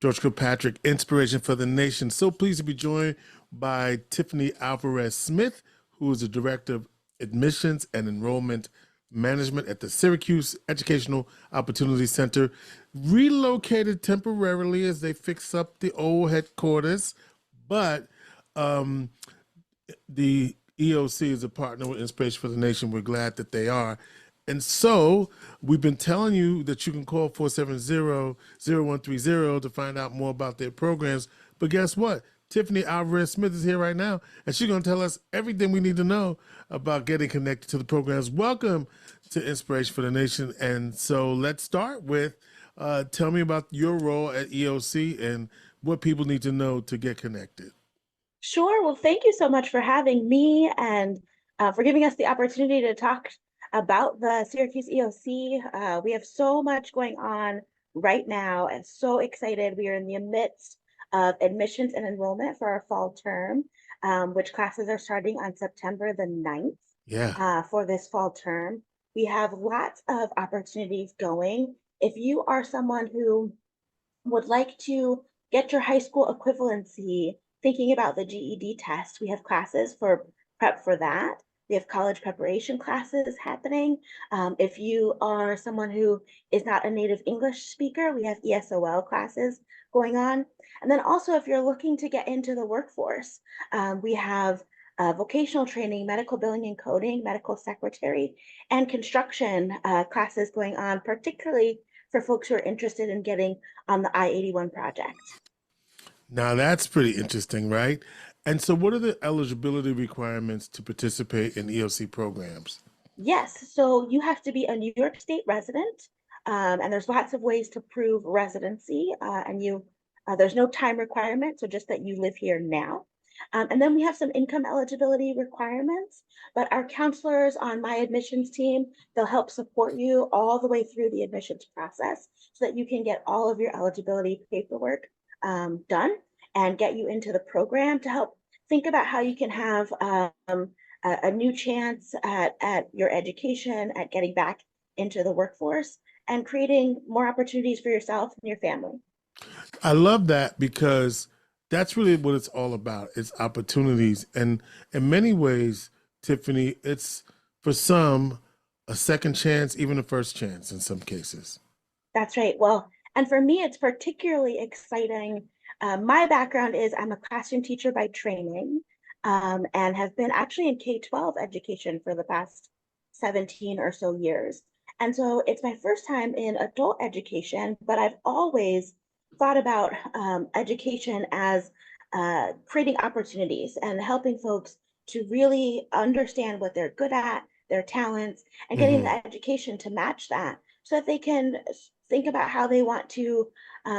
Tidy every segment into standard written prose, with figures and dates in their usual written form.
George Kilpatrick Inspiration for the Nation. So pleased to be joined by Tiffany Alvarez Smith, who is the Director of Admissions and Enrollment Management at the Syracuse Educational Opportunity Center, relocated temporarily as they fix up the old headquarters, but the EOC is a partner with Inspiration for the Nation. We're glad that they are. And so we've been telling you that you can call 470-0130 to find out more about their programs. But guess what? Tiffany Alvarez Smith is here right now, and she's going to tell us everything we need to know about getting connected to the programs. Welcome to Inspiration for the Nation. And so let's start with, tell me about your role at EOC and what people need to know to get connected. Sure. Well, thank you so much for having me and for giving us the opportunity to talk about the Syracuse EOC. We have so much going on right now and so excited. We are in the midst of admissions and enrollment for our fall term, which classes are starting on September the 9th for this fall term. We have lots of opportunities going. If you are someone who would like to get your high school equivalency, thinking about the GED test, we have classes for prep for that. We have college preparation classes happening. If you are someone who is not a native English speaker, we have ESOL classes going on. And then also, if you're looking to get into the workforce, we have vocational training, medical billing and coding, medical secretary, and construction classes going on, particularly for folks who are interested in getting on the I-81 project. Now that's pretty interesting, right? And so what are the eligibility requirements to participate in EOC programs? Yes, so you have to be a New York State resident, and there's lots of ways to prove residency, and there's no time requirement, so just that you live here now. And then we have some income eligibility requirements, but our counselors on my admissions team, they'll help support you all the way through the admissions process so that you can get all of your eligibility paperwork done and get you into the program to help think about how you can have a new chance at your education, at getting back into the workforce and creating more opportunities for yourself and your family. I love that because that's really what it's all about. It's opportunities. And in many ways, Tiffany, it's for some a second chance, even a first chance in some cases. That's right. Well, and for me, it's particularly exciting. My background is I'm a classroom teacher by training, and have been actually in K-12 education for the past 17 or so years. And so it's my first time in adult education, but I've always thought about education as creating opportunities and helping folks to really understand what they're good at, their talents, and getting the education to match that so that they can think about how they want to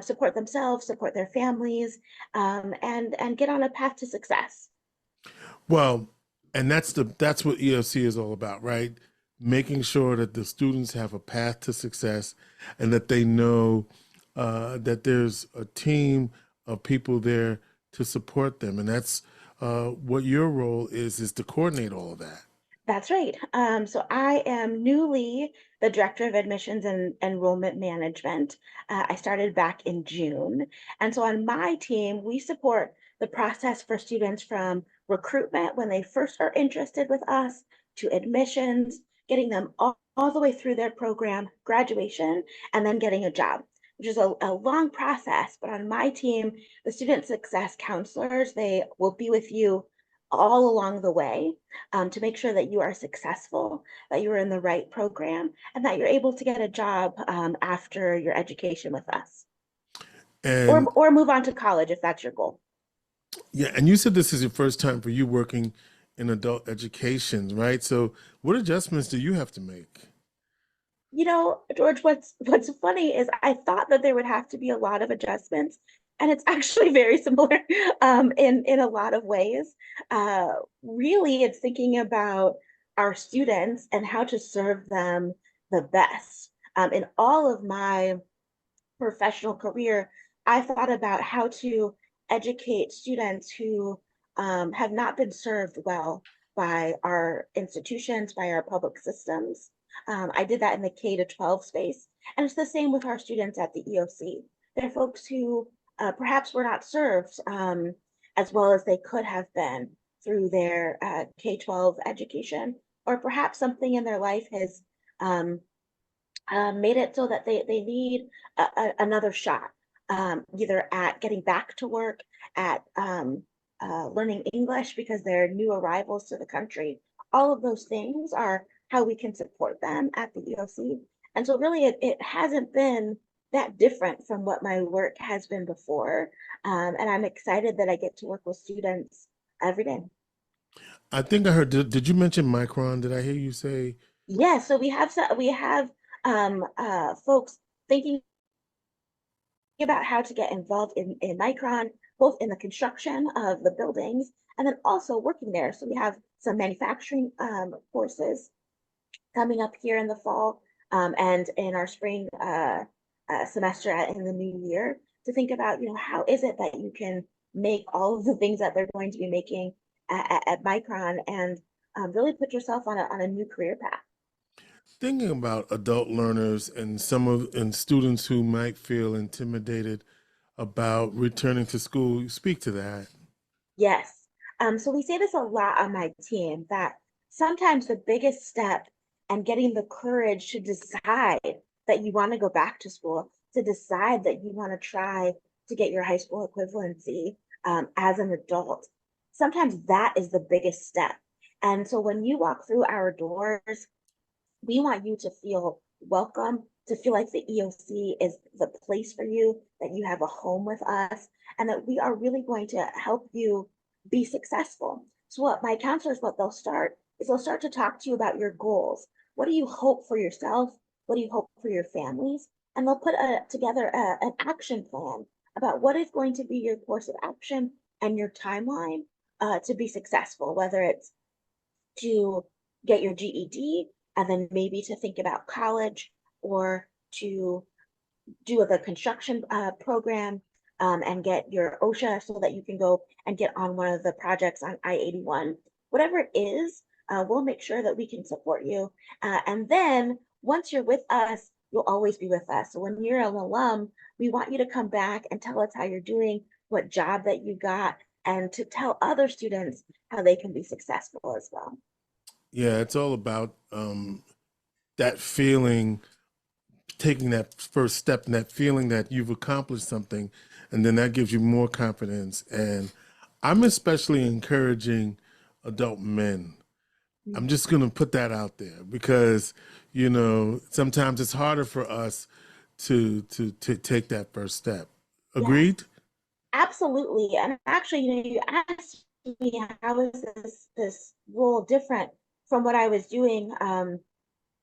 support themselves, support their families, and get on a path to success. Well, and that's what EOC is all about, right? Making sure that the students have a path to success and that they know that there's a team of people there to support them. And that's what your role is to coordinate all of that. That's right. So I am newly the Director of Admissions and Enrollment Management. I started back in June. And so on my team, we support the process for students from recruitment when they first are interested with us to admissions, getting them all the way through their program, graduation, and then getting a job, which is a long process. But on my team, the student success counselors, they will be with you all along the way to make sure that you are successful, that you're in the right program, and that you're able to get a job after your education with us. And or move on to college if that's your goal. yeah, and you said this is your first time for you working in adult education, right? So what adjustments do you have to make? You know, George, what's funny is I thought that there would have to be a lot of adjustments, and it's actually very similar in a lot of ways. Really, it's thinking about our students and how to serve them the best. In all of my professional career, I thought about how to educate students who have not been served well by our institutions, by our public systems. I did that in the K to 12 space. And it's the same with our students at the EOC. They're folks who perhaps were not served as well as they could have been through their K-12 education, or perhaps something in their life has um, made it so that they need another shot, either at getting back to work, at learning English because they're new arrivals to the country. All of those things are how we can support them at the EOC. And so really it hasn't been that different from what my work has been before. And I'm excited that I get to work with students every day. I think I heard. Did you mention Micron? Did I hear you say? Yeah, so we have folks thinking about how to get involved in Micron, both in the construction of the buildings and then also working there. So we have some manufacturing courses coming up here in the fall and in our spring semester in the new year to think about, how is it that you can make all of the things that they're going to be making at Micron and really put yourself on a new career path. Thinking about adult learners and and students who might feel intimidated about returning to school, speak to that. Yes. So we say this a lot on my team that sometimes the biggest step and getting the courage to decide that you want to go back to school, to decide that you want to try to get your high school equivalency as an adult, sometimes that is the biggest step. And so when you walk through our doors, we want you to feel welcome, to feel like the EOC is the place for you, that you have a home with us, and that we are really going to help you be successful. So what my counselors, what they'll start is they'll start to talk to you about your goals. What do you hope for yourself? What do you hope for your families? And they'll put together an action plan about what is going to be your course of action and your timeline to be successful, whether it's to get your GED and then maybe to think about college or to do the construction program and get your OSHA so that you can go and get on one of the projects on I-81. Whatever it is, we'll make sure that we can support you. And then once you're with us, you'll always be with us. So when you're an alum, we want you to come back and tell us how you're doing, what job that you got, and to tell other students how they can be successful as well. Yeah, it's all about that feeling, taking that first step and that feeling that you've accomplished something, and then that gives you more confidence. And I'm especially encouraging adult men. I'm just going to put that out there because, sometimes it's harder for us to take that first step. Agreed? Yes, absolutely. And actually, you asked me how is this role different from what I was doing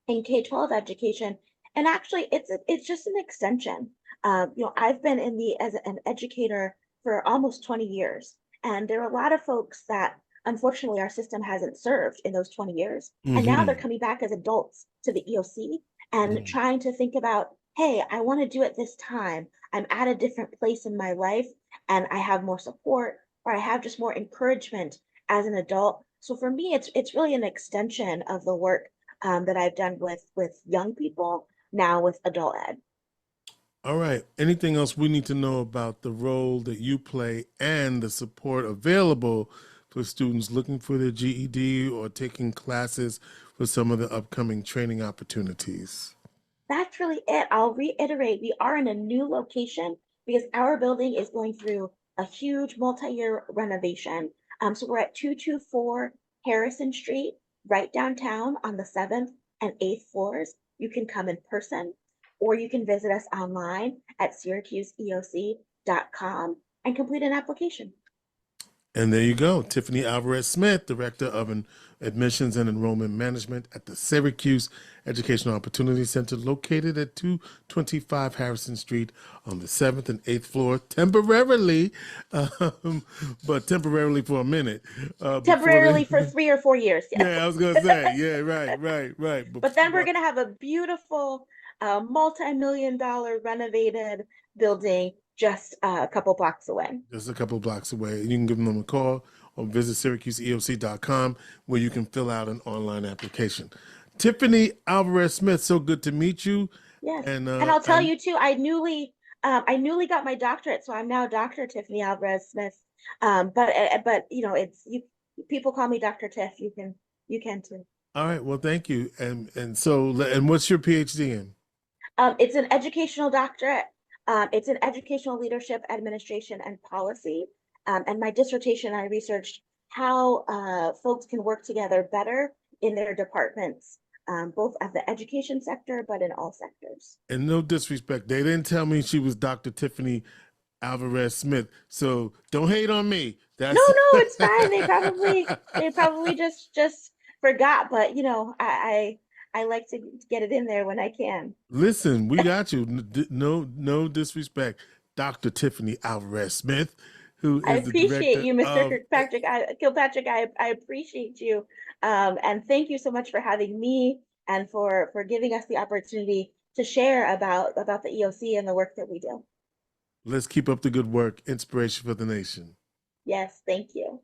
in K-12 education. And actually, it's just an extension. I've been as an educator for almost 20 years, and there are a lot of folks that unfortunately our system hasn't served in those 20 years. And now they're Mm-hmm. coming back as adults to the EOC and Mm-hmm. trying to think about, hey, I want to do it this time. I'm at a different place in my life and I have more support or I have just more encouragement as an adult. So for me, it's really an extension of the work that I've done with young people, now with adult ed. All right. Anything else we need to know about the role that you play and the support available for students looking for their GED or taking classes for some of the upcoming training opportunities? That's really it. I'll reiterate, we are in a new location because our building is going through a huge multi-year renovation. So we're at 224 Harrison Street, right downtown on the 7th and 8th floors. You can come in person or you can visit us online at syracuseeoc.com and complete an application. And there you go. Tiffany Alvarez Smith, Director of Admissions and Enrollment Management at the Syracuse Educational Opportunity Center, located at 225 Harrison Street on the 7th and 8th floor, temporarily, but temporarily for a minute. Temporarily for 3 or 4 years, yes. Yeah, I was going to say, yeah, right. But then we're going to have a beautiful multi-million-dollar renovated building just a couple blocks away. Just a couple blocks away. You can give them a call or visit SyracuseEOC.com where you can fill out an online application. Tiffany Alvarez Smith, so good to meet you. Yes. And And I'll tell you too, I newly I newly got my doctorate, so I'm now Dr. Tiffany Alvarez Smith. But you know, it's you. People call me Dr. Tiff. You can too. All right. Well, thank you. And what's your PhD in? It's an educational doctorate. It's in educational leadership, administration, and policy. And my dissertation, I researched how folks can work together better in their departments, both at the education sector, but in all sectors. And no disrespect, they didn't tell me she was Dr. Tiffany Alvarez Smith. So don't hate on me. No, That's no, it's fine. They probably just forgot, but you know, I like to get it in there when I can. Listen, we got you. No disrespect. Dr. Tiffany Alvarez Smith, who I is the appreciate director you, Mr. of Kilpatrick. I appreciate you. And thank you so much for having me and for giving us the opportunity to share about the EOC and the work that we do. Let's Keep Up the Good Work, Inspiration for the Nation. Yes, thank you.